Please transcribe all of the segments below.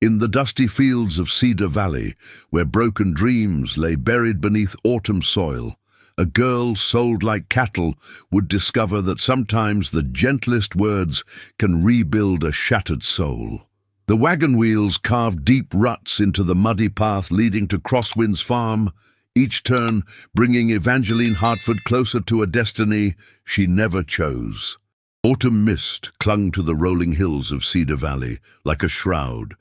In the dusty fields of Cedar Valley, where broken dreams lay buried beneath autumn soil, a girl sold like cattle would discover that sometimes the gentlest words can rebuild a shattered soul. The wagon wheels carved deep ruts into the muddy path leading to Crosswinds Farm, each turn bringing Evangeline Hartford closer to a destiny she never chose. Autumn mist clung to the rolling hills of Cedar Valley like a shroud,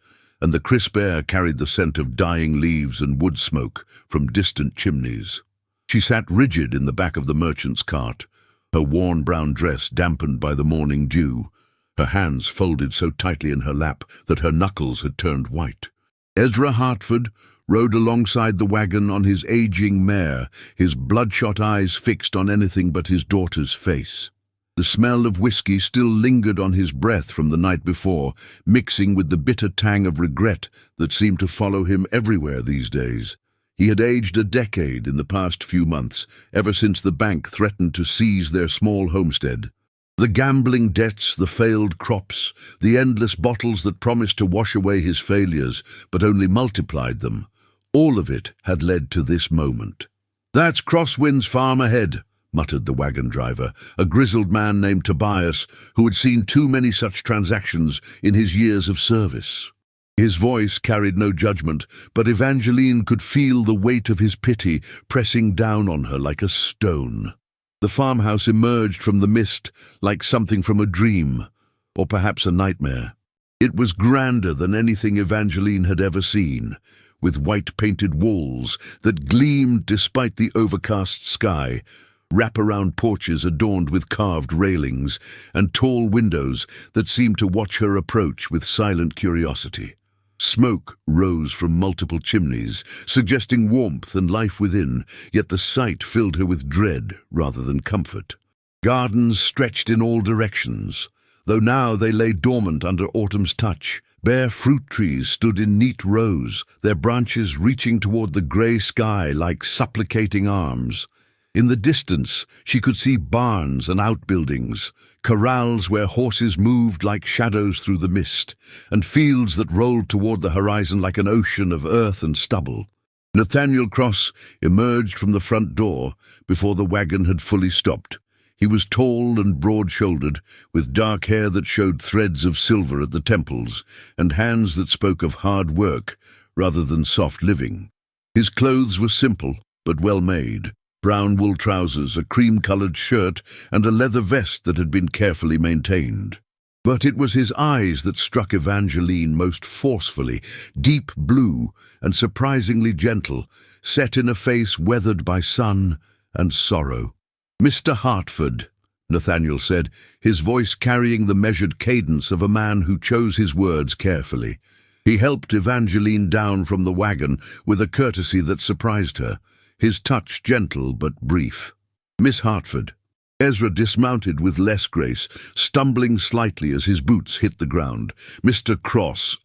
and the crisp air carried the scent of dying leaves and wood smoke from distant chimneys. She sat rigid in the back of the merchant's cart, her worn brown dress dampened by the morning dew, her hands folded so tightly in her lap that her knuckles had turned white. Ezra Hartford rode alongside the wagon on his aging mare, his bloodshot eyes fixed on anything but his daughter's face. The smell of whiskey still lingered on his breath from the night before, mixing with the bitter tang of regret that seemed to follow him everywhere these days. He had aged a decade in the past few months, ever since the bank threatened to seize their small homestead. The gambling debts, the failed crops, the endless bottles that promised to wash away his failures, but only multiplied them, all of it had led to this moment. "That's Crosswinds Farm ahead," muttered the wagon driver, a grizzled man named Tobias, who had seen too many such transactions in his years of service. His voice carried no judgment, but Evangeline could feel the weight of his pity pressing down on her like a stone. The farmhouse emerged from the mist like something from a dream, or perhaps a nightmare. It was grander than anything Evangeline had ever seen, with white-painted walls that gleamed despite the overcast sky, wrap-around porches adorned with carved railings, and tall windows that seemed to watch her approach with silent curiosity. Smoke rose from multiple chimneys, suggesting warmth and life within, yet the sight filled her with dread rather than comfort. Gardens stretched in all directions, though now they lay dormant under autumn's touch. Bare fruit trees stood in neat rows, their branches reaching toward the grey sky like supplicating arms. In the distance, she could see barns and outbuildings, corrals where horses moved like shadows through the mist, and fields that rolled toward the horizon like an ocean of earth and stubble. Nathaniel Cross emerged from the front door before the wagon had fully stopped. He was tall and broad-shouldered, with dark hair that showed threads of silver at the temples, and hands that spoke of hard work rather than soft living. His clothes were simple but well made. Brown wool trousers, a cream-colored shirt, and a leather vest that had been carefully maintained. But it was his eyes that struck Evangeline most forcefully, deep blue and surprisingly gentle, set in a face weathered by sun and sorrow. "Mr. Hartford," Nathaniel said, his voice carrying the measured cadence of a man who chose his words carefully. He helped Evangeline down from the wagon with a courtesy that surprised her, his touch gentle but brief. "Miss Hartford." Ezra dismounted with less grace, stumbling slightly as his boots hit the ground. "Mr. Cross,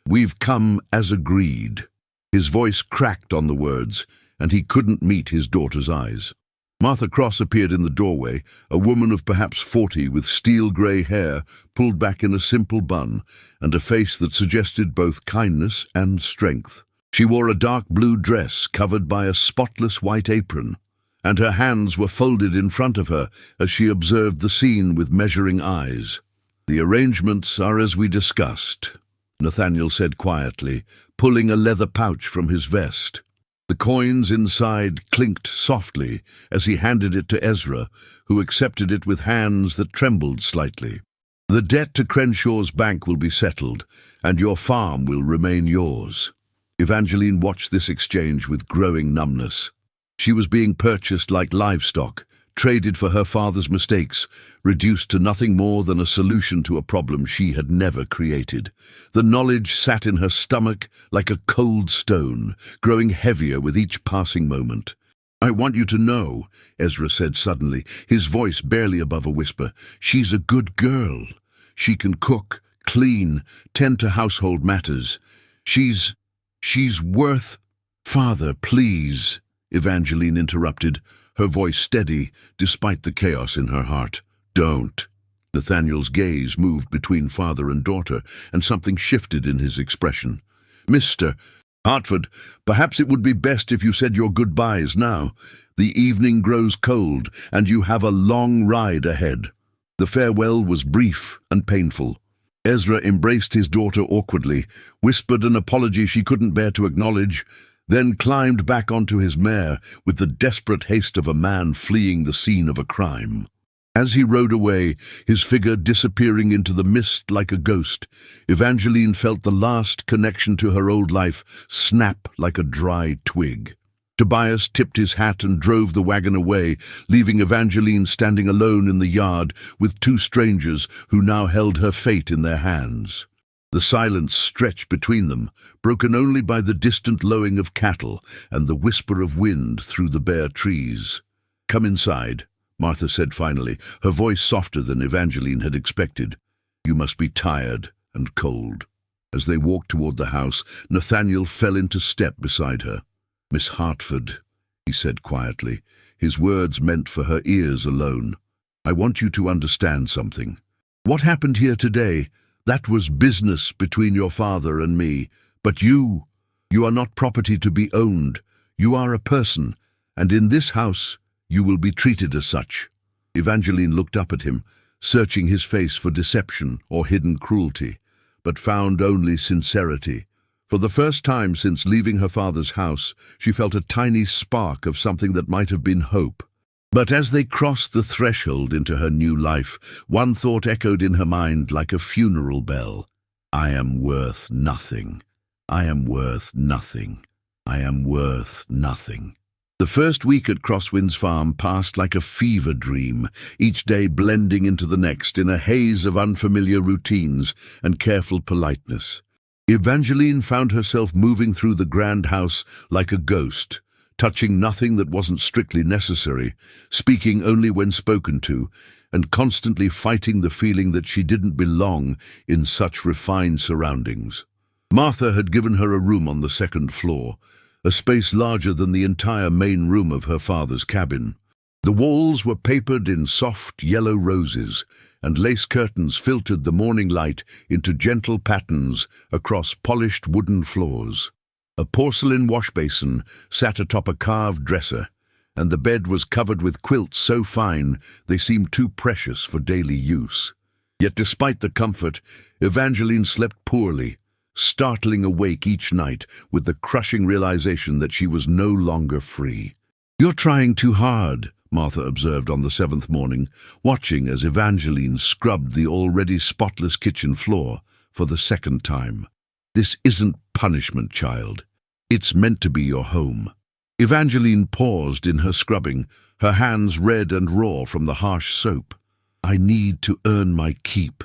we've come as agreed." His voice cracked on the words, and he couldn't meet his daughter's eyes. Martha Cross appeared in the doorway, a woman of perhaps 40 with steel-grey hair pulled back in a simple bun, and a face that suggested both kindness and strength. She wore a dark blue dress covered by a spotless white apron, and her hands were folded in front of her as she observed the scene with measuring eyes. "The arrangements are as we discussed," Nathaniel said quietly, pulling a leather pouch from his vest. The coins inside clinked softly as he handed it to Ezra, who accepted it with hands that trembled slightly. "The debt to Crenshaw's bank will be settled, and your farm will remain yours." Evangeline watched this exchange with growing numbness. She was being purchased like livestock, traded for her father's mistakes, reduced to nothing more than a solution to a problem she had never created. The knowledge sat in her stomach like a cold stone, growing heavier with each passing moment. "I want you to know," Ezra said suddenly, his voice barely above a whisper, "she's a good girl. She can cook, clean, tend to household matters. She's worth—" "Father, please," Evangeline interrupted, her voice steady despite the chaos in her heart. "Don't." Nathaniel's gaze moved between father and daughter, and something shifted in his expression. "Mr. Hartford, perhaps it would be best if you said your goodbyes now. The evening grows cold, and you have a long ride ahead." The farewell was brief and painful. Ezra embraced his daughter awkwardly, whispered an apology she couldn't bear to acknowledge, then climbed back onto his mare with the desperate haste of a man fleeing the scene of a crime. As he rode away, his figure disappearing into the mist like a ghost, Evangeline felt the last connection to her old life snap like a dry twig. Tobias tipped his hat and drove the wagon away, leaving Evangeline standing alone in the yard with two strangers who now held her fate in their hands. The silence stretched between them, broken only by the distant lowing of cattle and the whisper of wind through the bare trees. "Come inside," Martha said finally, her voice softer than Evangeline had expected. "You must be tired and cold." As they walked toward the house, Nathaniel fell into step beside her. "Miss Hartford," he said quietly, his words meant for her ears alone, "I want you to understand something. What happened here today, that was business between your father and me. But you are not property to be owned. You are a person, and in this house you will be treated as such." Evangeline looked up at him, searching his face for deception or hidden cruelty, but found only sincerity. For the first time since leaving her father's house, she felt a tiny spark of something that might have been hope. But as they crossed the threshold into her new life, one thought echoed in her mind like a funeral bell. "I am worth nothing. I am worth nothing. I am worth nothing." The first week at Crosswinds Farm passed like a fever dream, each day blending into the next in a haze of unfamiliar routines and careful politeness. Evangeline found herself moving through the grand house like a ghost, touching nothing that wasn't strictly necessary, speaking only when spoken to, and constantly fighting the feeling that she didn't belong in such refined surroundings. Martha had given her a room on the second floor, a space larger than the entire main room of her father's cabin. The walls were papered in soft yellow roses, and lace curtains filtered the morning light into gentle patterns across polished wooden floors. A porcelain washbasin sat atop a carved dresser, and the bed was covered with quilts so fine they seemed too precious for daily use. Yet despite the comfort, Evangeline slept poorly, startling awake each night with the crushing realization that she was no longer free. "You're trying too hard," Martha observed on the 7th morning, watching as Evangeline scrubbed the already spotless kitchen floor for the 2nd time. "This isn't punishment, child. It's meant to be your home." Evangeline paused in her scrubbing, her hands red and raw from the harsh soap. "I need to earn my keep,"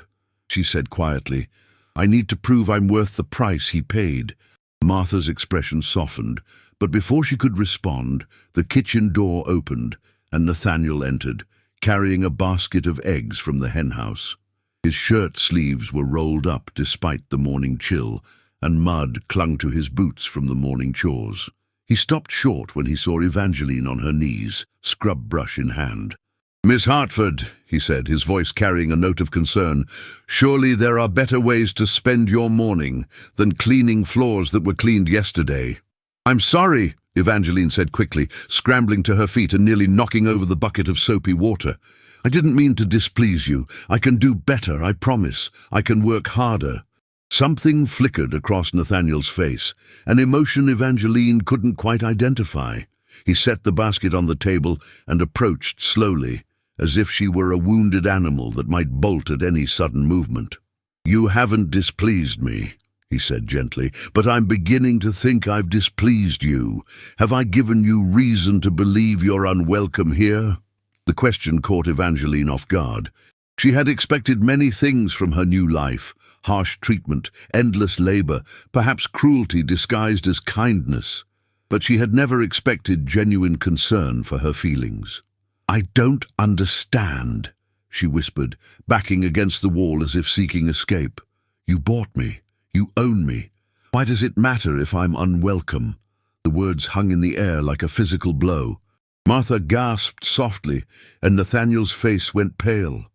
she said quietly. "I need to prove I'm worth the price he paid." Martha's expression softened, but before she could respond, the kitchen door opened, and Nathaniel entered, carrying a basket of eggs from the henhouse. His shirt sleeves were rolled up despite the morning chill, and mud clung to his boots from the morning chores. He stopped short when he saw Evangeline on her knees, scrub brush in hand. "Miss Hartford," he said, his voice carrying a note of concern, "surely there are better ways to spend your morning than cleaning floors that were cleaned yesterday." "I'm sorry," Evangeline said quickly, scrambling to her feet and nearly knocking over the bucket of soapy water. "I didn't mean to displease you. I can do better, I promise. I can work harder." Something flickered across Nathaniel's face, an emotion Evangeline couldn't quite identify. He set the basket on the table and approached slowly, as if she were a wounded animal that might bolt at any sudden movement. "You haven't displeased me," he said gently, "but I'm beginning to think I've displeased you. Have I given you reason to believe you're unwelcome here?" The question caught Evangeline off guard. She had expected many things from her new life: harsh treatment, endless labor, perhaps cruelty disguised as kindness. But she had never expected genuine concern for her feelings. "I don't understand," she whispered, backing against the wall as if seeking escape. "You bought me. You own me. Why does it matter if I'm unwelcome?" The words hung in the air like a physical blow. Martha gasped softly, and Nathaniel's face went pale.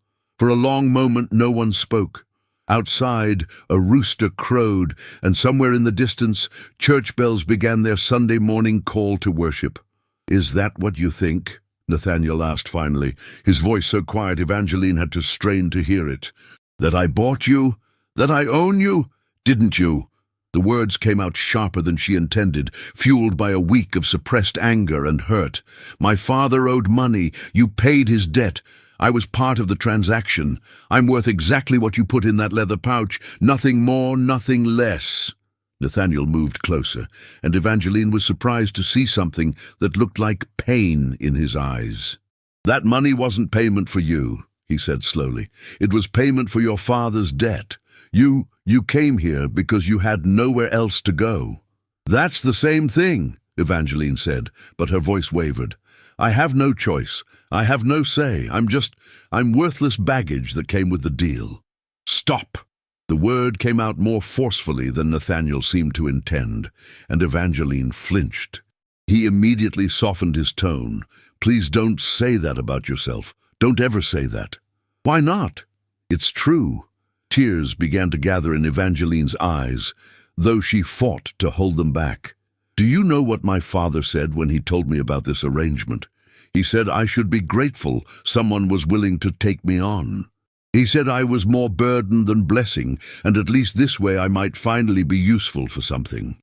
For a long moment no one spoke. Outside, a rooster crowed, and somewhere in the distance, church bells began their Sunday morning call to worship. "Is that what you think?" Nathaniel asked finally, his voice so quiet Evangeline had to strain to hear it. "That I bought you? That I own you? Didn't you?" The words came out sharper than she intended, fueled by a week of suppressed anger and hurt. "My father owed money. You paid his debt. I was part of the transaction. I'm worth exactly what you put in that leather pouch. Nothing more, nothing less." Nathaniel moved closer, and Evangeline was surprised to see something that looked like pain in his eyes. "That money wasn't payment for you," he said slowly. "It was payment for your father's debt. You came here because you had nowhere else to go." "That's the same thing," Evangeline said, but her voice wavered. "I have no choice. I have no say. I'm worthless baggage that came with the deal." "Stop!" The word came out more forcefully than Nathaniel seemed to intend, and Evangeline flinched. He immediately softened his tone. "Please don't say that about yourself. Don't ever say that." "Why not?" "It's true." Tears began to gather in Evangeline's eyes, though she fought to hold them back. "Do you know what my father said when he told me about this arrangement? He said I should be grateful someone was willing to take me on. He said I was more burden than blessing, and at least this way I might finally be useful for something."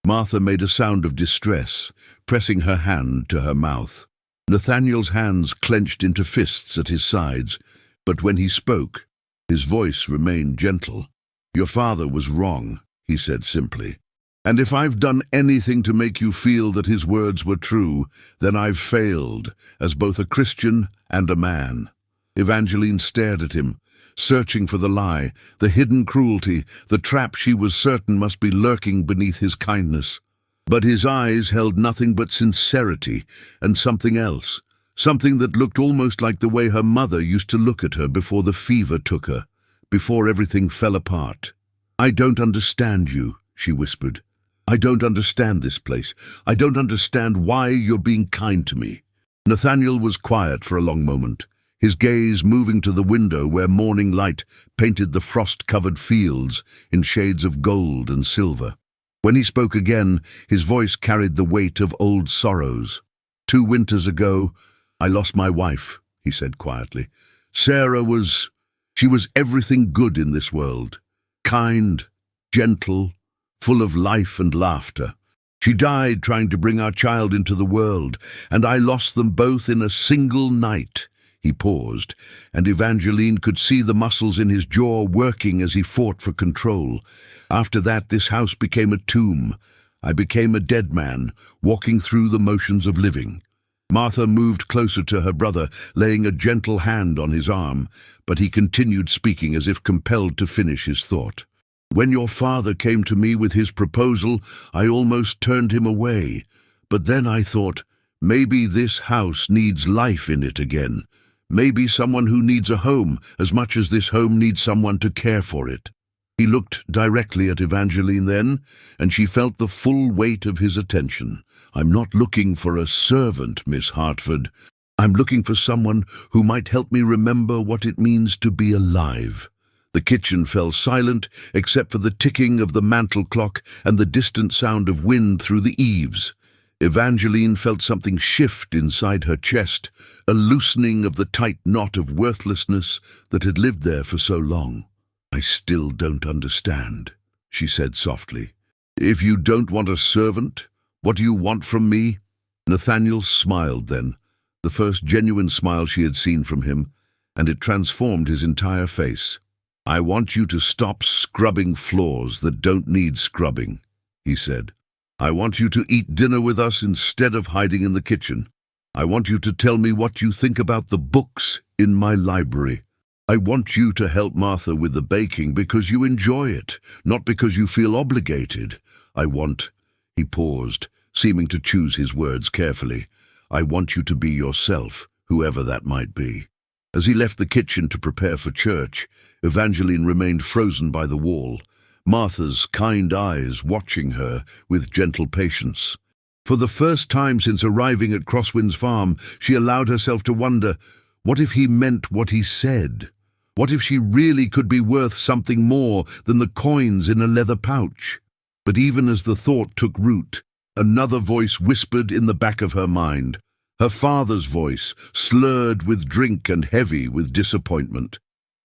Martha made a sound of distress, pressing her hand to her mouth. Nathaniel's hands clenched into fists at his sides, but when he spoke, his voice remained gentle. "Your father was wrong," he said simply. "And if I've done anything to make you feel that his words were true, then I've failed, as both a Christian and a man." Evangeline stared at him, searching for the lie, the hidden cruelty, the trap she was certain must be lurking beneath his kindness. But his eyes held nothing but sincerity and something else, something that looked almost like the way her mother used to look at her before the fever took her, before everything fell apart. "I don't understand you," she whispered. "I don't understand this place. I don't understand why you're being kind to me." Nathaniel was quiet for a long moment, his gaze moving to the window where morning light painted the frost-covered fields in shades of gold and silver. When he spoke again, his voice carried the weight of old sorrows. "2 winters ago, I lost my wife," he said quietly. "Sarah she was everything good in this world. Kind, gentle, full of life and laughter. She died trying to bring our child into the world, and I lost them both in a single night." He paused, and Evangeline could see the muscles in his jaw working as he fought for control. "After that, this house became a tomb. I became a dead man, walking through the motions of living." Martha moved closer to her brother, laying a gentle hand on his arm, but he continued speaking as if compelled to finish his thought. "When your father came to me with his proposal, I almost turned him away. But then I thought, maybe this house needs life in it again. Maybe someone who needs a home as much as this home needs someone to care for it." He looked directly at Evangeline then, and she felt the full weight of his attention. "I'm not looking for a servant, Miss Hartford. I'm looking for someone who might help me remember what it means to be alive." The kitchen fell silent, except for the ticking of the mantel clock and the distant sound of wind through the eaves. Evangeline felt something shift inside her chest, a loosening of the tight knot of worthlessness that had lived there for so long. "I still don't understand," she said softly. "If you don't want a servant, what do you want from me?" Nathaniel smiled then, the first genuine smile she had seen from him, and it transformed his entire face. "I want you to stop scrubbing floors that don't need scrubbing," he said. "I want you to eat dinner with us instead of hiding in the kitchen. I want you to tell me what you think about the books in my library. I want you to help Martha with the baking because you enjoy it, not because you feel obligated. I want—" He paused, seeming to choose his words carefully. "I want you to be yourself, whoever that might be." As he left the kitchen to prepare for church, Evangeline remained frozen by the wall, Martha's kind eyes watching her with gentle patience. For the first time since arriving at Crosswinds Farm, she allowed herself to wonder, what if he meant what he said? What if she really could be worth something more than the coins in a leather pouch? But even as the thought took root, another voice whispered in the back of her mind. Her father's voice, slurred with drink and heavy with disappointment.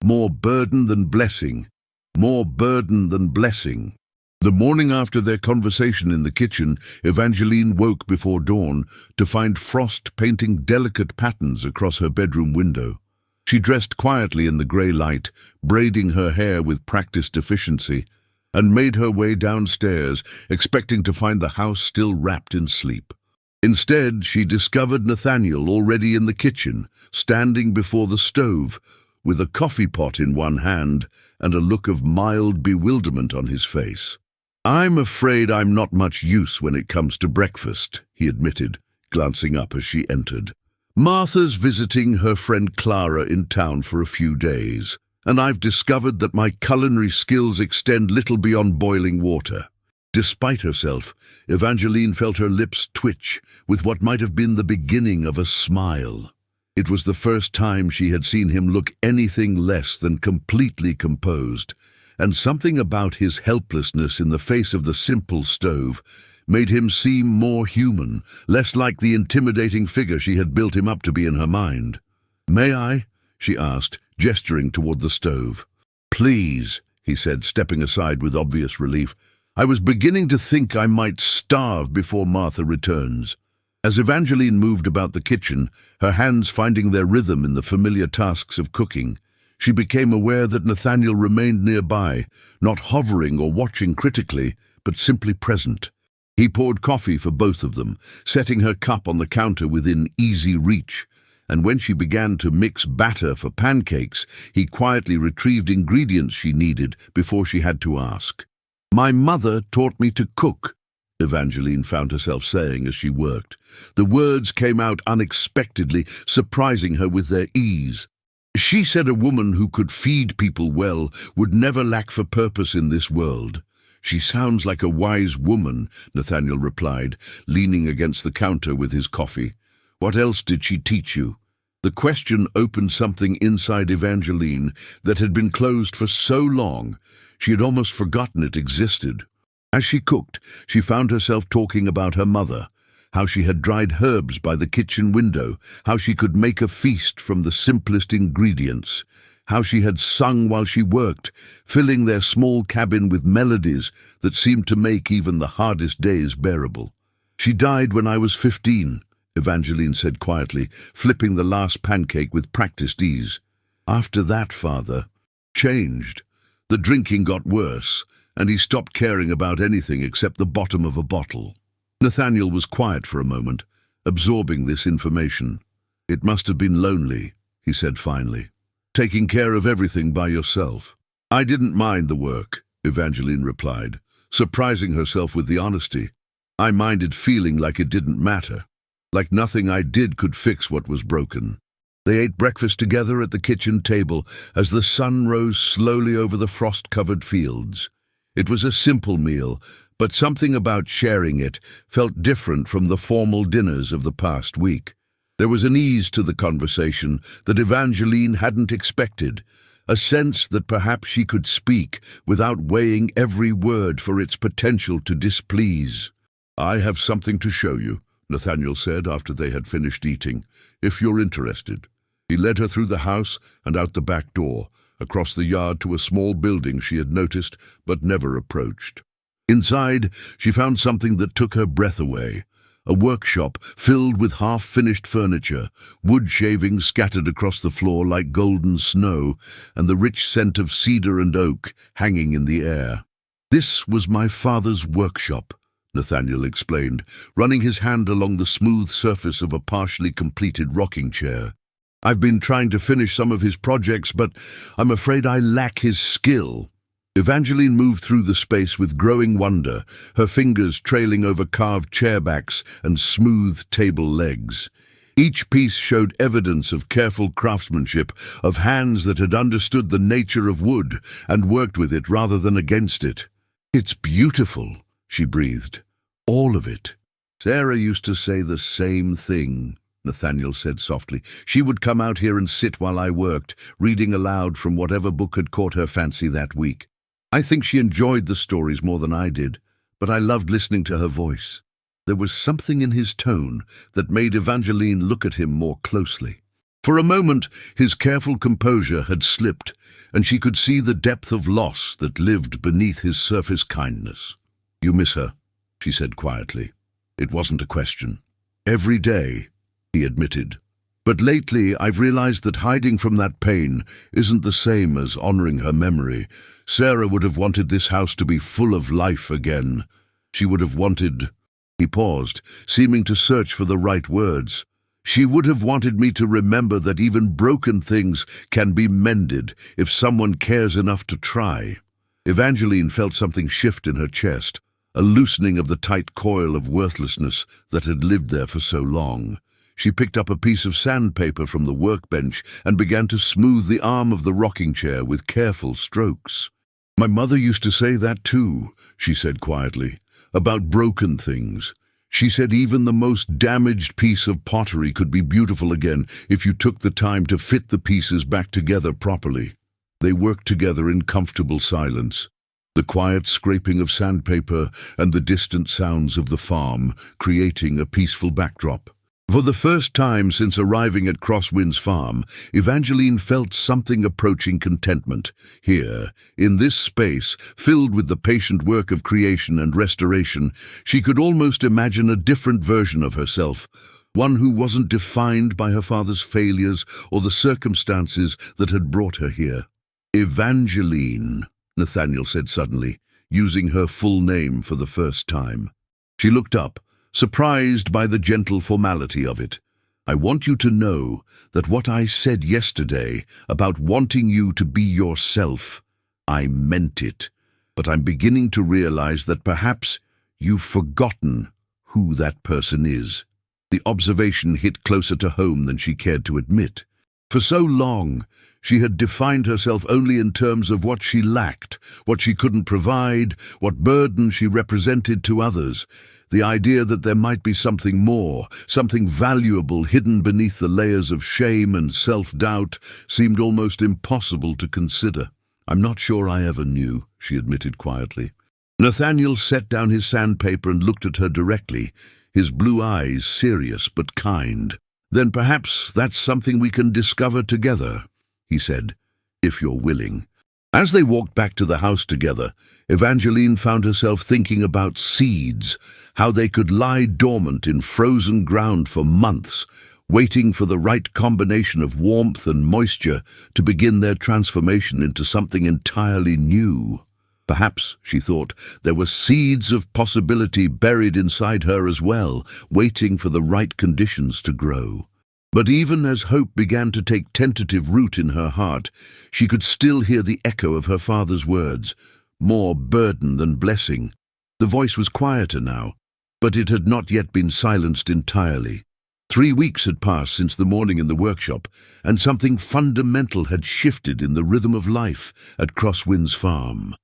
More burden than blessing. More burden than blessing. The morning after their conversation in the kitchen, Evangeline woke before dawn to find Frost painting delicate patterns across her bedroom window. She dressed quietly in the grey light, braiding her hair with practiced efficiency, and made her way downstairs, expecting to find the house still wrapped in sleep. Instead, she discovered Nathaniel already in the kitchen, standing before the stove, with a coffee pot in one hand and a look of mild bewilderment on his face. "I'm afraid I'm not much use when it comes to breakfast," he admitted, glancing up as she entered. "Martha's visiting her friend Clara in town for a few days, and I've discovered that my culinary skills extend little beyond boiling water." Despite herself, Evangeline felt her lips twitch with what might have been the beginning of a smile. It was the first time she had seen him look anything less than completely composed, and something about his helplessness in the face of the simple stove made him seem more human, less like the intimidating figure she had built him up to be in her mind. "May I?" she asked, gesturing toward the stove. "Please," he said, stepping aside with obvious relief. "I was beginning to think I might starve before Martha returns." As Evangeline moved about the kitchen, her hands finding their rhythm in the familiar tasks of cooking, she became aware that Nathaniel remained nearby, not hovering or watching critically, but simply present. He poured coffee for both of them, setting her cup on the counter within easy reach, and when she began to mix batter for pancakes, he quietly retrieved ingredients she needed before she had to ask. "My mother taught me to cook," Evangeline found herself saying as she worked. The words came out unexpectedly, surprising her with their ease. "She said a woman who could feed people well would never lack for purpose in this world." "She sounds like a wise woman," Nathaniel replied, leaning against the counter with his coffee. "What else did she teach you?" The question opened something inside Evangeline that had been closed for so long, she had almost forgotten it existed. As she cooked, she found herself talking about her mother, how she had dried herbs by the kitchen window, how she could make a feast from the simplest ingredients, how she had sung while she worked, filling their small cabin with melodies that seemed to make even the hardest days bearable. "She died when I was 15, Evangeline said quietly, flipping the last pancake with practiced ease. "After that, Father changed. The drinking got worse, and he stopped caring about anything except the bottom of a bottle." Nathaniel was quiet for a moment, absorbing this information. "It must have been lonely," he said finally, "taking care of everything by yourself." "I didn't mind the work," Evangeline replied, surprising herself with the honesty. "I minded feeling like it didn't matter, like nothing I did could fix what was broken." They ate breakfast together at the kitchen table as the sun rose slowly over the frost-covered fields. It was a simple meal, but something about sharing it felt different from the formal dinners of the past week. There was an ease to the conversation that Evangeline hadn't expected, a sense that perhaps she could speak without weighing every word for its potential to displease. "I have something to show you," Nathaniel said after they had finished eating, "if you're interested." He led her through the house and out the back door, across the yard to a small building she had noticed but never approached. Inside, she found something that took her breath away. A workshop filled with half-finished furniture, wood shavings scattered across the floor like golden snow, and the rich scent of cedar and oak hanging in the air. "This was my father's workshop," Nathaniel explained, running his hand along the smooth surface of a partially completed rocking chair. "I've been trying to finish some of his projects, but I'm afraid I lack his skill." Evangeline moved through the space with growing wonder, her fingers trailing over carved chairbacks and smooth table legs. Each piece showed evidence of careful craftsmanship, of hands that had understood the nature of wood and worked with it rather than against it. "It's beautiful," she breathed. "All of it." "Sarah used to say the same thing," Nathaniel said softly. She would come out here and sit while I worked, reading aloud from whatever book had caught her fancy that week. I think she enjoyed the stories more than I did, but I loved listening to her voice. There was something in his tone that made Evangeline look at him more closely. For a moment, his careful composure had slipped, and she could see the depth of loss that lived beneath his surface kindness. "You miss her," she said quietly. It wasn't a question. "Every day," he admitted. "But lately I've realized that hiding from that pain isn't the same as honoring her memory. Sarah would have wanted this house to be full of life again. She would have wanted—" He paused, seeming to search for the right words. "She would have wanted me to remember that even broken things can be mended if someone cares enough to try." Evangeline felt something shift in her chest, a loosening of the tight coil of worthlessness that had lived there for so long. She picked up a piece of sandpaper from the workbench and began to smooth the arm of the rocking chair with careful strokes. "My mother used to say that too," she said quietly, "about broken things. She said even the most damaged piece of pottery could be beautiful again if you took the time to fit the pieces back together properly." They worked together in comfortable silence, the quiet scraping of sandpaper and the distant sounds of the farm creating a peaceful backdrop. For the first time since arriving at Crosswinds Farm, Evangeline felt something approaching contentment. Here, in this space, filled with the patient work of creation and restoration, she could almost imagine a different version of herself, one who wasn't defined by her father's failures or the circumstances that had brought her here. "Evangeline," Nathaniel said suddenly, using her full name for the first time. She looked up, surprised by the gentle formality of it. "I want you to know that what I said yesterday about wanting you to be yourself, I meant it. But I'm beginning to realize that perhaps you've forgotten who that person is." The observation hit closer to home than she cared to admit. For so long, she had defined herself only in terms of what she lacked, what she couldn't provide, what burden she represented to others. The idea that there might be something more, something valuable hidden beneath the layers of shame and self-doubt seemed almost impossible to consider. "I'm not sure I ever knew," she admitted quietly. Nathaniel set down his sandpaper and looked at her directly, his blue eyes serious but kind. "Then perhaps that's something we can discover together," he said, "if you're willing." As they walked back to the house together, Evangeline found herself thinking about seeds, how they could lie dormant in frozen ground for months, waiting for the right combination of warmth and moisture to begin their transformation into something entirely new. Perhaps, she thought, there were seeds of possibility buried inside her as well, waiting for the right conditions to grow. But even as hope began to take tentative root in her heart, she could still hear the echo of her father's words, more burden than blessing. The voice was quieter now, but it had not yet been silenced entirely. 3 weeks had passed since the morning in the workshop, and something fundamental had shifted in the rhythm of life at Crosswinds Farm.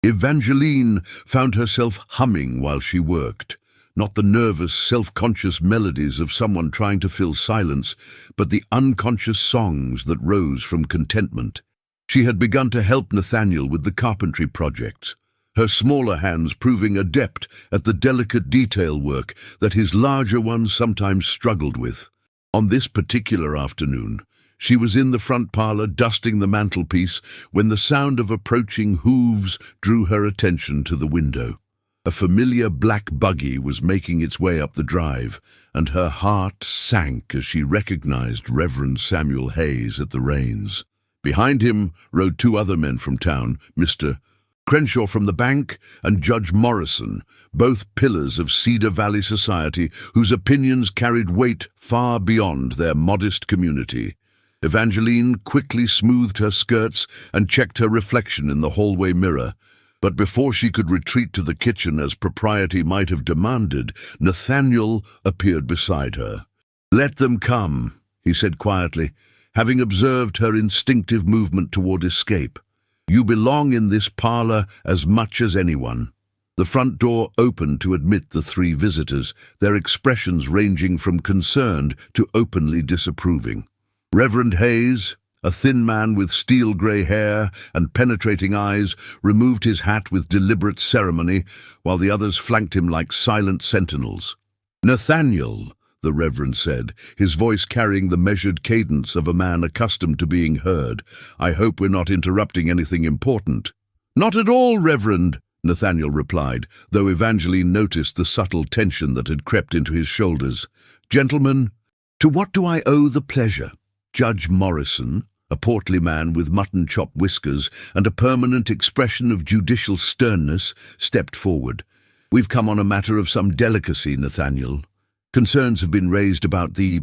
Evangeline found herself humming while she worked. Not the nervous, self-conscious melodies of someone trying to fill silence, but the unconscious songs that rose from contentment. She had begun to help Nathaniel with the carpentry projects, her smaller hands proving adept at the delicate detail work that his larger ones sometimes struggled with. On this particular afternoon, she was in the front parlor dusting the mantelpiece when the sound of approaching hooves drew her attention to the window. A familiar black buggy was making its way up the drive, and her heart sank as she recognized Reverend Samuel Hayes at the reins. Behind him rode 2 other men from town, Mr. Crenshaw from the bank and Judge Morrison, both pillars of Cedar Valley society whose opinions carried weight far beyond their modest community. Evangeline quickly smoothed her skirts and checked her reflection in the hallway mirror. But before she could retreat to the kitchen as propriety might have demanded, Nathaniel appeared beside her. "Let them come," he said quietly, having observed her instinctive movement toward escape. "You belong in this parlor as much as anyone." The front door opened to admit the three visitors, their expressions ranging from concerned to openly disapproving. Reverend Hayes, a thin man with steel-grey hair and penetrating eyes, removed his hat with deliberate ceremony, while the others flanked him like silent sentinels. "Nathaniel," the Reverend said, his voice carrying the measured cadence of a man accustomed to being heard, "I hope we're not interrupting anything important." "Not at all, Reverend," Nathaniel replied, though Evangeline noticed the subtle tension that had crept into his shoulders. "Gentlemen, to what do I owe the pleasure?" Judge Morrison, a portly man with mutton-chop whiskers and a permanent expression of judicial sternness, stepped forward. "We've come on a matter of some delicacy, Nathaniel. Concerns have been raised about the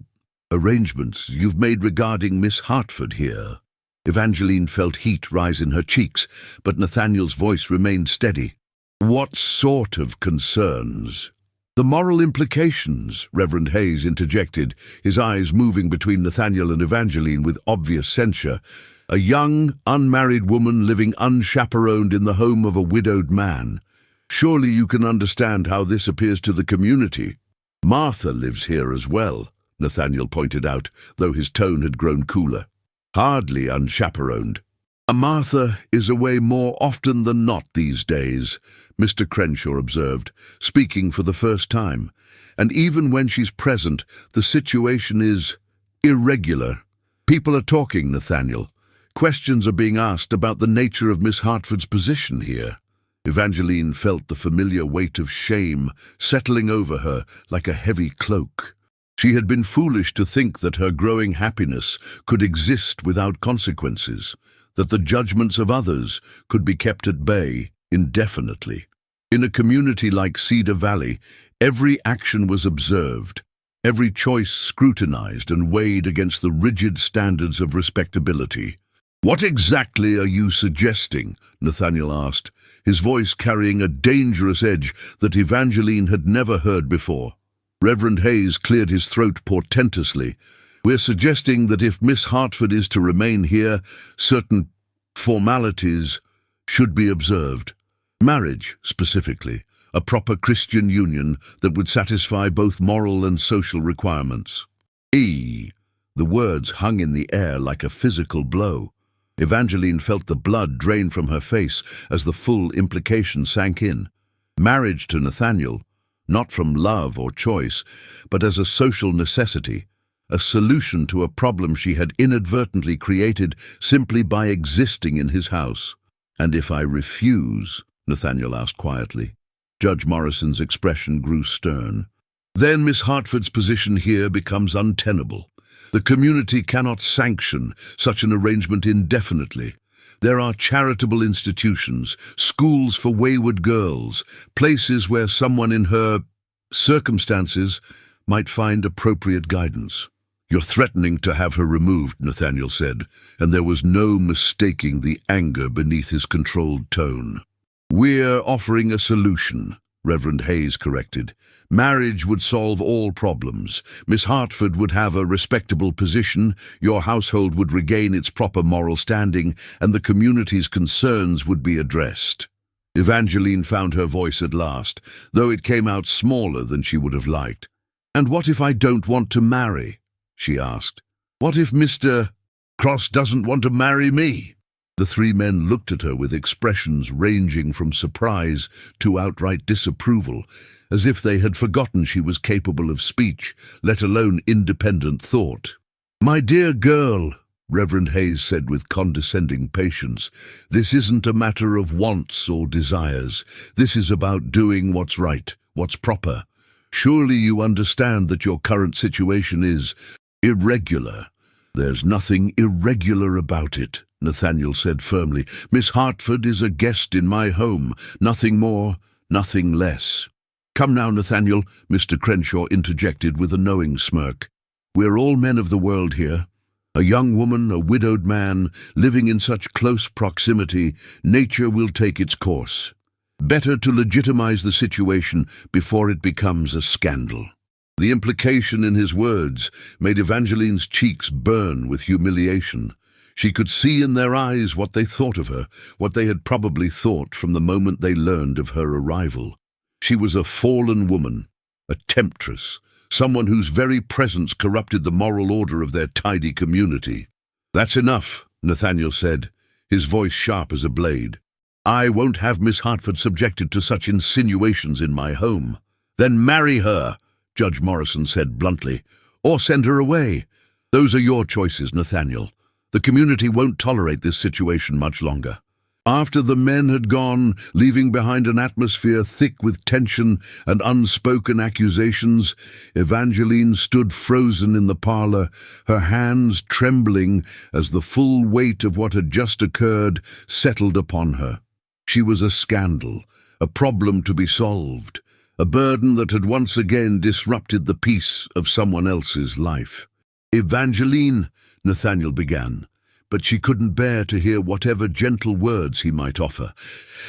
arrangements you've made regarding Miss Hartford here." Evangeline felt heat rise in her cheeks, but Nathaniel's voice remained steady. "What sort of concerns?" "The moral implications," Reverend Hayes interjected, his eyes moving between Nathaniel and Evangeline with obvious censure. "A young, unmarried woman living unchaperoned in the home of a widowed man. Surely you can understand how this appears to the community." "Martha lives here as well," Nathaniel pointed out, though his tone had grown cooler. "Hardly unchaperoned." "Martha is away more often than not these days," Mr. Crenshaw observed, speaking for the first time. "And even when she's present, the situation is irregular. People are talking, Nathaniel. Questions are being asked about the nature of Miss Hartford's position here." Evangeline felt the familiar weight of shame settling over her like a heavy cloak. She had been foolish to think that her growing happiness could exist without consequences, that the judgments of others could be kept at bay indefinitely. In a community like Cedar Valley, every action was observed, every choice scrutinized and weighed against the rigid standards of respectability. "What exactly are you suggesting?" Nathaniel asked, his voice carrying a dangerous edge that Evangeline had never heard before. Reverend Hayes cleared his throat portentously. "We're suggesting that if Miss Hartford is to remain here, certain formalities should be observed. Marriage, specifically, a proper Christian union that would satisfy both moral and social requirements." The words hung in the air like a physical blow. Evangeline felt the blood drain from her face as the full implication sank in. Marriage to Nathaniel, not from love or choice, but as a social necessity, a solution to a problem she had inadvertently created simply by existing in his house. "And if I refuse?" Nathaniel asked quietly. Judge Morrison's expression grew stern. "Then Miss Hartford's position here becomes untenable. The community cannot sanction such an arrangement indefinitely. There are charitable institutions, schools for wayward girls, places where someone in her circumstances might find appropriate guidance." "You're threatening to have her removed," Nathaniel said, and there was no mistaking the anger beneath his controlled tone. "We're offering a solution," Reverend Hayes corrected. "Marriage would solve all problems. Miss Hartford would have a respectable position, your household would regain its proper moral standing, and the community's concerns would be addressed." Evangeline found her voice at last, though it came out smaller than she would have liked. "And what if I don't want to marry?" she asked. "What if Mr. Cross doesn't want to marry me?" The three men looked at her with expressions ranging from surprise to outright disapproval, as if they had forgotten she was capable of speech, let alone independent thought. "My dear girl," Reverend Hayes said with condescending patience, "this isn't a matter of wants or desires. This is about doing what's right, what's proper. Surely you understand that your current situation is irregular." "There's nothing irregular about it," Nathaniel said firmly. "Miss Hartford is a guest in my home, nothing more, nothing less." "Come now, Nathaniel," Mr. Crenshaw interjected with a knowing smirk. "We're all men of the world here. A young woman, a widowed man, living in such close proximity, nature will take its course. Better to legitimize the situation before it becomes a scandal." The implication in his words made Evangeline's cheeks burn with humiliation. She could see in their eyes what they thought of her, what they had probably thought from the moment they learned of her arrival. She was a fallen woman, a temptress, someone whose very presence corrupted the moral order of their tidy community. "That's enough," Nathaniel said, his voice sharp as a blade. "I won't have Miss Hartford subjected to such insinuations in my home." "Then marry her," Judge Morrison said bluntly, "or send her away. Those are your choices, Nathaniel. The community won't tolerate this situation much longer." After the men had gone, leaving behind an atmosphere thick with tension and unspoken accusations, Evangeline stood frozen in the parlor, her hands trembling as the full weight of what had just occurred settled upon her. She was a scandal, a problem to be solved, a burden that had once again disrupted the peace of someone else's life. "Evangeline," Nathaniel began, but she couldn't bear to hear whatever gentle words he might offer.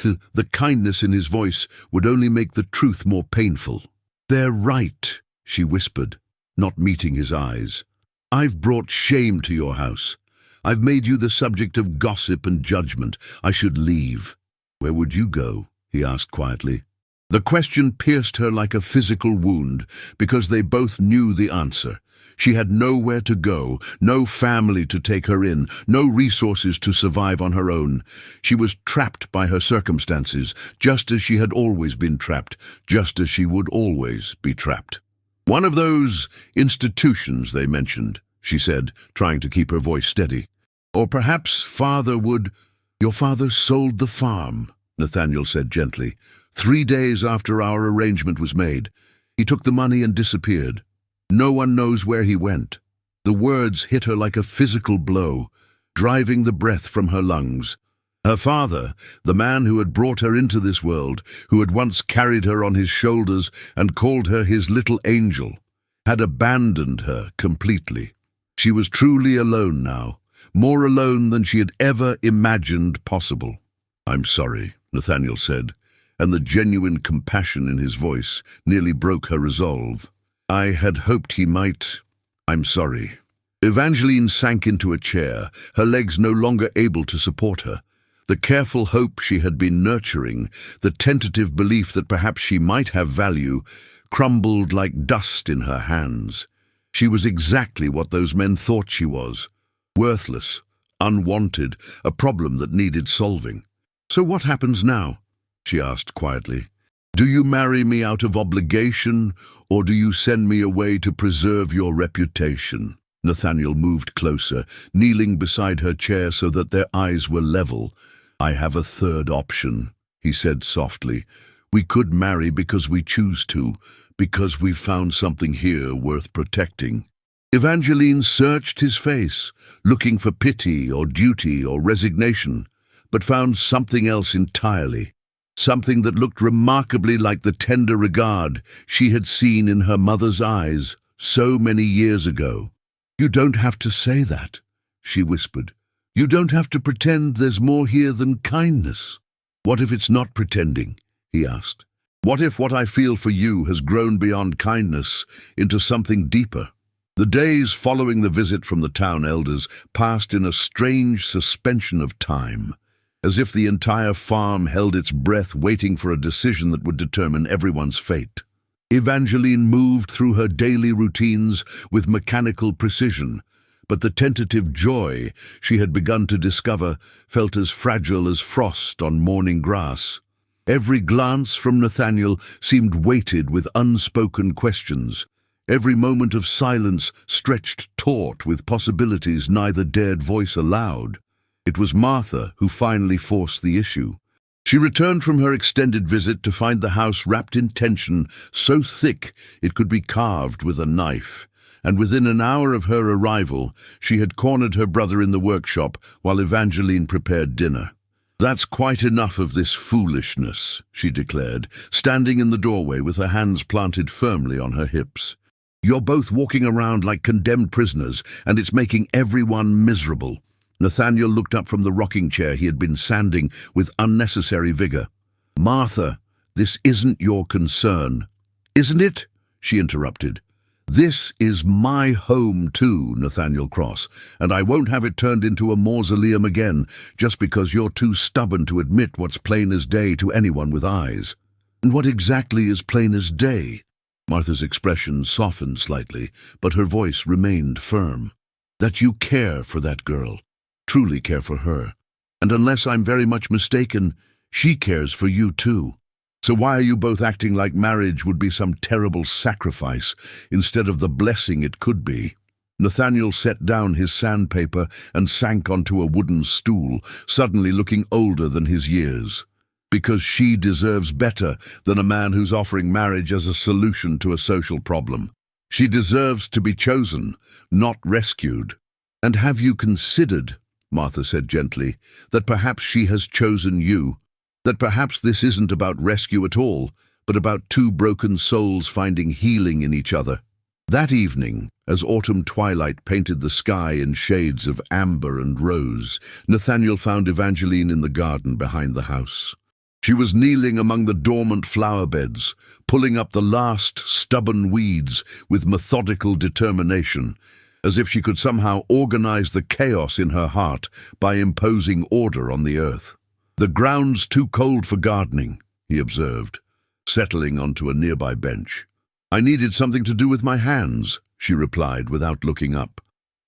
The kindness in his voice would only make the truth more painful. "They're right," she whispered, not meeting his eyes. "I've brought shame to your house. I've made you the subject of gossip and judgment. I should leave." "Where would you go?" he asked quietly. The question pierced her like a physical wound, because they both knew the answer. She had nowhere to go, no family to take her in, no resources to survive on her own. She was trapped by her circumstances, just as she had always been trapped, just as she would always be trapped. "One of those institutions they mentioned," she said, trying to keep her voice steady. "Or perhaps father would—" "Your father sold the farm," Nathaniel said gently. "3 days after our arrangement was made. He took the money and disappeared. No one knows where he went." The words hit her like a physical blow, driving the breath from her lungs. Her father, the man who had brought her into this world, who had once carried her on his shoulders and called her his little angel, had abandoned her completely. She was truly alone now, more alone than she had ever imagined possible. "I'm sorry," Nathaniel said, and the genuine compassion in his voice nearly broke her resolve. "I had hoped he might. I'm sorry." Evangeline sank into a chair, her legs no longer able to support her. The careful hope she had been nurturing, the tentative belief that perhaps she might have value, crumbled like dust in her hands. She was exactly what those men thought she was: worthless, unwanted, a problem that needed solving. "So what happens now?" she asked quietly. "Do you marry me out of obligation, or do you send me away to preserve your reputation?" Nathaniel moved closer, kneeling beside her chair so that their eyes were level. "I have a third option," he said softly. "We could marry because we choose to, because we've found something here worth protecting." Evangeline searched his face, looking for pity or duty or resignation, but found something else entirely. Something that looked remarkably like the tender regard she had seen in her mother's eyes so many years ago. "You don't have to say that," she whispered. "You don't have to pretend there's more here than kindness." "What if it's not pretending?" he asked. "What if what I feel for you has grown beyond kindness into something deeper?" The days following the visit from the town elders passed in a strange suspension of time, as if the entire farm held its breath waiting for a decision that would determine everyone's fate. Evangeline moved through her daily routines with mechanical precision, but the tentative joy she had begun to discover felt as fragile as frost on morning grass. Every glance from Nathaniel seemed weighted with unspoken questions. Every moment of silence stretched taut with possibilities neither dared voice aloud. It was Martha who finally forced the issue. She returned from her extended visit to find the house wrapped in tension so thick it could be carved with a knife, and within an hour of her arrival she had cornered her brother in the workshop while Evangeline prepared dinner. "That's quite enough of this foolishness," she declared, standing in the doorway with her hands planted firmly on her hips. "You're both walking around like condemned prisoners, and it's making everyone miserable." Nathaniel looked up from the rocking chair he had been sanding with unnecessary vigor. "Martha, this isn't your concern." "Isn't it?" she interrupted. This is my home too, Nathaniel Cross, and I won't have it turned into a mausoleum again just because you're too stubborn to admit what's plain as day to anyone with eyes. And what exactly is plain as day? Martha's expression softened slightly, but her voice remained firm. That you care for that girl, truly care for her. And unless I'm very much mistaken, she cares for you too. So why are you both acting like marriage would be some terrible sacrifice instead of the blessing it could be? Nathaniel set down his sandpaper and sank onto a wooden stool, suddenly looking older than his years. Because she deserves better than a man who's offering marriage as a solution to a social problem. She deserves to be chosen, not rescued. And have you considered, Martha said gently, that perhaps she has chosen you? That perhaps this isn't about rescue at all, but about two broken souls finding healing in each other. That evening, as autumn twilight painted the sky in shades of amber and rose, Nathaniel found Evangeline in the garden behind the house. She was kneeling among the dormant flower beds, pulling up the last stubborn weeds with methodical determination, as if she could somehow organize the chaos in her heart by imposing order on the earth. "The ground's too cold for gardening," he observed, settling onto a nearby bench. "I needed something to do with my hands," she replied without looking up.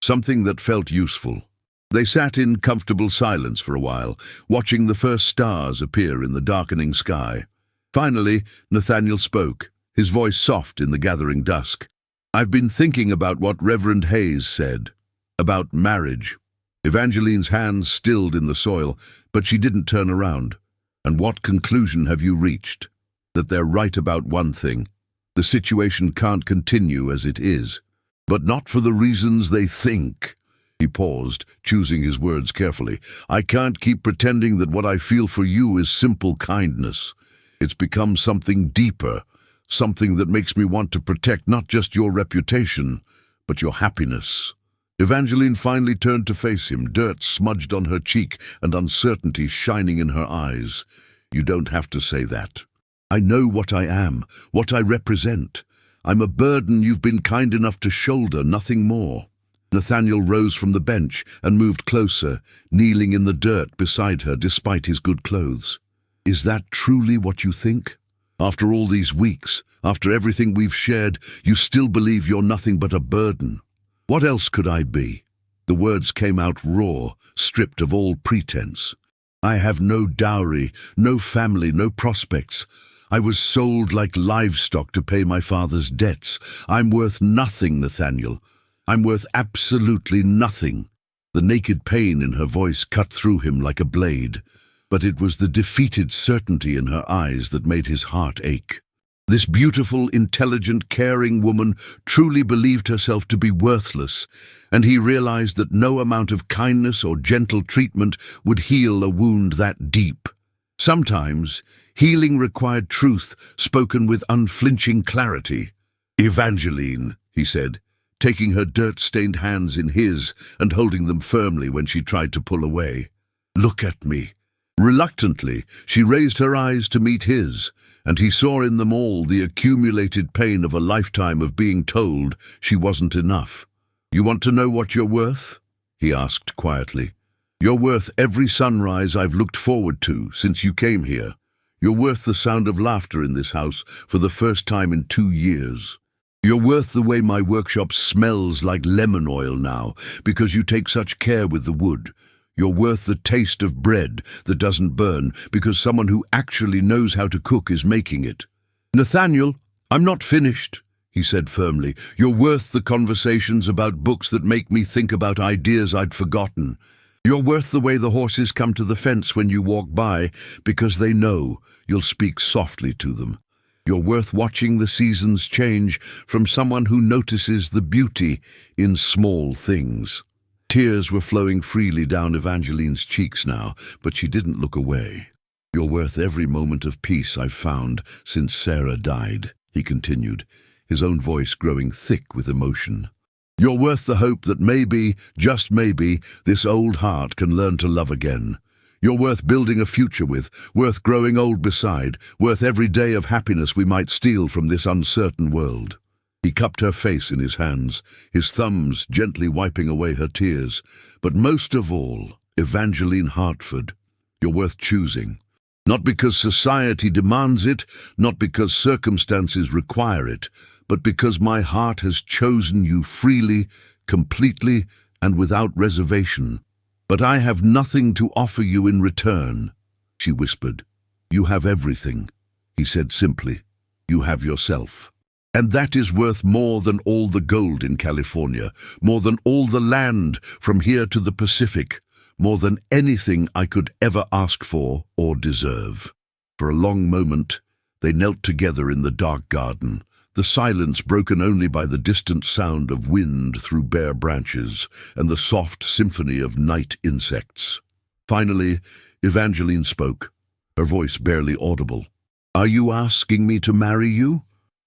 Something that felt useful. They sat in comfortable silence for a while, watching the first stars appear in the darkening sky. Finally, Nathaniel spoke, his voice soft in the gathering dusk. "I've been thinking about what Reverend Hayes said, about marriage." Evangeline's hands stilled in the soil, but she didn't turn around. "And what conclusion have you reached?" "That they're right about one thing. The situation can't continue as it is. But not for the reasons they think." He paused, choosing his words carefully. "I can't keep pretending that what I feel for you is simple kindness. It's become something deeper, something that makes me want to protect not just your reputation, but your happiness." Evangeline finally turned to face him, dirt smudged on her cheek and uncertainty shining in her eyes. "You don't have to say that. I know what I am, what I represent. I'm a burden you've been kind enough to shoulder, nothing more." Nathaniel rose from the bench and moved closer, kneeling in the dirt beside her despite his good clothes. "Is that truly what you think? After all these weeks, after everything we've shared, you still believe you're nothing but a burden? What else could I be?" The words came out raw, stripped of all pretense. "I have no dowry, no family, no prospects. I was sold like livestock to pay my father's debts. I'm worth nothing, Nathaniel. I'm worth absolutely nothing." The naked pain in her voice cut through him like a blade, but it was the defeated certainty in her eyes that made his heart ache. This beautiful, intelligent, caring woman truly believed herself to be worthless, and he realized that no amount of kindness or gentle treatment would heal a wound that deep. Sometimes, healing required truth spoken with unflinching clarity. "Evangeline," he said, taking her dirt-stained hands in his and holding them firmly when she tried to pull away. "Look at me." Reluctantly, she raised her eyes to meet his, and he saw in them all the accumulated pain of a lifetime of being told she wasn't enough. "You want to know what you're worth?" he asked quietly. "You're worth every sunrise I've looked forward to since you came here. You're worth the sound of laughter in this house for the first time in 2 years. You're worth the way my workshop smells like lemon oil now, because you take such care with the wood. You're worth the taste of bread that doesn't burn because someone who actually knows how to cook is making it." "Nathaniel, I'm not finished," he said firmly. "You're worth the conversations about books that make me think about ideas I'd forgotten. You're worth the way the horses come to the fence when you walk by because they know you'll speak softly to them. You're worth watching the seasons change from someone who notices the beauty in small things." Tears were flowing freely down Evangeline's cheeks now, but she didn't look away. "You're worth every moment of peace I've found since Sarah died," he continued, his own voice growing thick with emotion. "You're worth the hope that maybe, just maybe, this old heart can learn to love again. You're worth building a future with, worth growing old beside, worth every day of happiness we might steal from this uncertain world." He cupped her face in his hands, his thumbs gently wiping away her tears. But most of all, Evangeline Hartford, you're worth choosing. Not because society demands it, not because circumstances require it, but because my heart has chosen you freely, completely, and without reservation. But I have nothing to offer you in return, she whispered. You have everything, he said simply. You have yourself. And that is worth more than all the gold in California, more than all the land from here to the Pacific, more than anything I could ever ask for or deserve. For a long moment, they knelt together in the dark garden, the silence broken only by the distant sound of wind through bare branches and the soft symphony of night insects. Finally, Evangeline spoke, her voice barely audible. Are you asking me to marry you?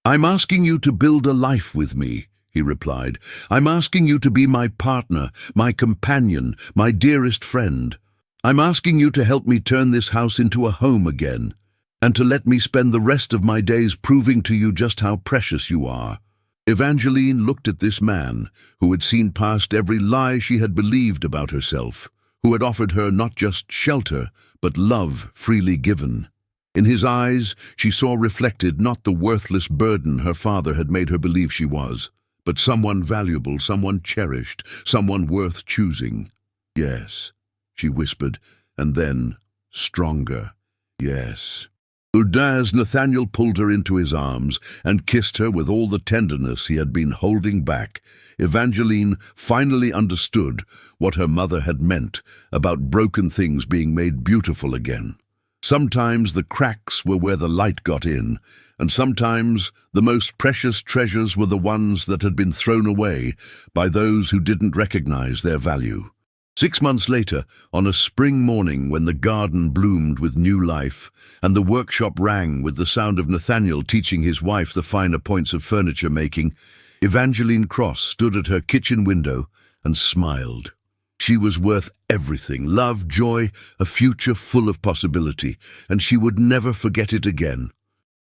I'm asking you to build a life with me, he replied. I'm asking you to be my partner, my companion, my dearest friend. I'm asking you to help me turn this house into a home again, and to let me spend the rest of my days proving to you just how precious you are. Evangeline looked at this man who had seen past every lie she had believed about herself, who had offered her not just shelter, but love freely given. In his eyes, she saw reflected not the worthless burden her father had made her believe she was, but someone valuable, someone cherished, someone worth choosing. Yes, she whispered, and then, stronger, yes. As Nathaniel pulled her into his arms and kissed her with all the tenderness he had been holding back, Evangeline finally understood what her mother had meant about broken things being made beautiful again. Sometimes the cracks were where the light got in, and sometimes the most precious treasures were the ones that had been thrown away by those who didn't recognize their value. 6 months later, on a spring morning when the garden bloomed with new life and the workshop rang with the sound of Nathaniel teaching his wife the finer points of furniture making, Evangeline Cross stood at her kitchen window and smiled. She was worth everything, love, joy, a future full of possibility, and she would never forget it again.